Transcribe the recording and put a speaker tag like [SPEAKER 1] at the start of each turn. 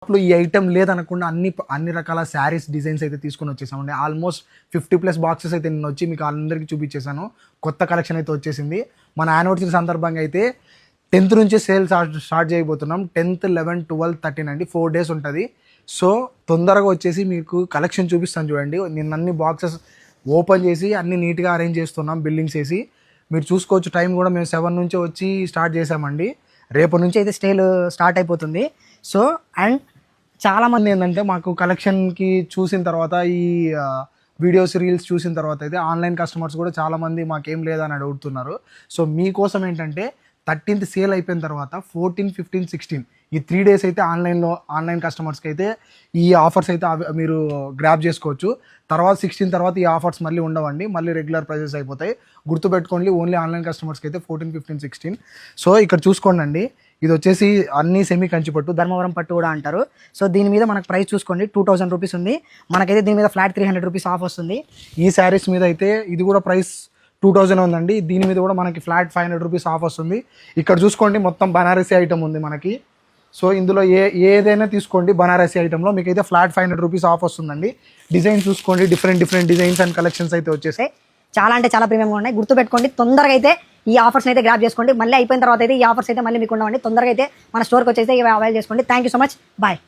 [SPEAKER 1] ఇప్పుడు ఈ ఐటమ్ లేదనకుండా అన్ని రకాల శారీస్ డిజైన్స్ అయితే తీసుకొని వచ్చేసామండి. ఆల్మోస్ట్ 50+ బాక్సెస్ అయితే నేను వచ్చి మీకు అందరికీ చూపించేశాను. కొత్త కలెక్షన్ అయితే వచ్చేసింది. మన యానివర్సరీ సందర్భంగా అయితే 10th నుంచే సేల్ స్టార్ట్ చేయబోతున్నాం. 10th, 11, 12, 13 అండి, 4 days ఉంటుంది. సో తొందరగా వచ్చేసి మీకు కలెక్షన్ చూపిస్తాను చూడండి. నిన్న అన్ని బాక్సెస్ ఓపెన్ చేసి అన్ని నీట్గా అరేంజ్ చేస్తున్నాం, బిల్డింగ్స్ వేసి. మీరు చూసుకోవచ్చు, టైం కూడా మేము 7 నుంచే వచ్చి స్టార్ట్ చేసామండి. రేపటి నుంచి అయితే సేల్ స్టార్ట్ అయిపోతుంది. సో అండ్ చాలామంది ఏంటంటే మాకు కలెక్షన్కి చూసిన తర్వాత ఈ వీడియోస్, రీల్స్ చూసిన తర్వాత అయితే ఆన్లైన్ కస్టమర్స్ కూడా చాలామంది మాకేం లేదని అడుగుతున్నారు. సో మీకోసం ఏంటంటే 13th సేల్ అయిపోయిన తర్వాత 14, 15, 16 ఈ 3 days అయితే ఆన్లైన్ కస్టమర్స్కి అయితే ఈ ఆఫర్స్ అయితే మీరు గ్రాప్ చేసుకోవచ్చు. తర్వాత 16 తర్వాత ఈ ఆఫర్స్ మళ్ళీ ఉండవండి, మళ్ళీ రెగ్యులర్ ప్రైజెస్ అయిపోతాయి. గుర్తుపెట్టుకోండి, ఓన్లీ ఆన్లైన్ కస్టమర్స్కి అయితే 14, 15, 16. సో ఇక్కడ చూసుకోండి అండి, ఇది వచ్చేసి అన్ని సెమీ కంచి పట్టు, ధర్మవరం పట్టు కూడా అంటారు. సో దీని మీద మనకు ప్రైస్ చూసుకోండి, 2000 రూపీస్ ఉంది. మనకైతే దీని మీద ఫ్లాట్ 300 రూపీస్ ఆఫ్ వస్తుంది. ఈ శారీస్ మీద అయితే ఇది కూడా ప్రైస్ 2000 ఉందండి. దీని మీద కూడా మనకి ఫ్లాట్ 500 రూపీస్ ఆఫ్ వస్తుంది. ఇక్కడ చూసుకోండి, మొత్తం బనారసీ ఐటమ్ ఉంది మనకి. సో ఇందులో ఏదైనా తీసుకోండి, బనారసీ ఐటెంలో మీకు అయితే ఫ్లాట్ 500 రూపీస్ ఆఫ్ వస్తుందండి. డిజైన్ చూసుకోండి, డిఫరెంట్ డిజైన్స్ అండ్ కలెక్షన్స్ అయితే వచ్చేసాయి.
[SPEAKER 2] చాలా అంటే చాలా ప్రీమియంగా ఉన్నాయి. గుర్తుపెట్టుకోండి, తొందరగా అయితే ఈ ఆఫర్స్ అయితే గ్రాప్ చేసుకోండి. మళ్ళీ అయిపోయిన తర్వాత అయితే ఈ ఆఫర్స్ అయితే మళ్ళీ మీకు ఉండవండి. తొందరగా అయితే మన స్టోర్కి వచ్చేసి ఇవి అవైల్ చేసుకోండి. Thank you so much, bye.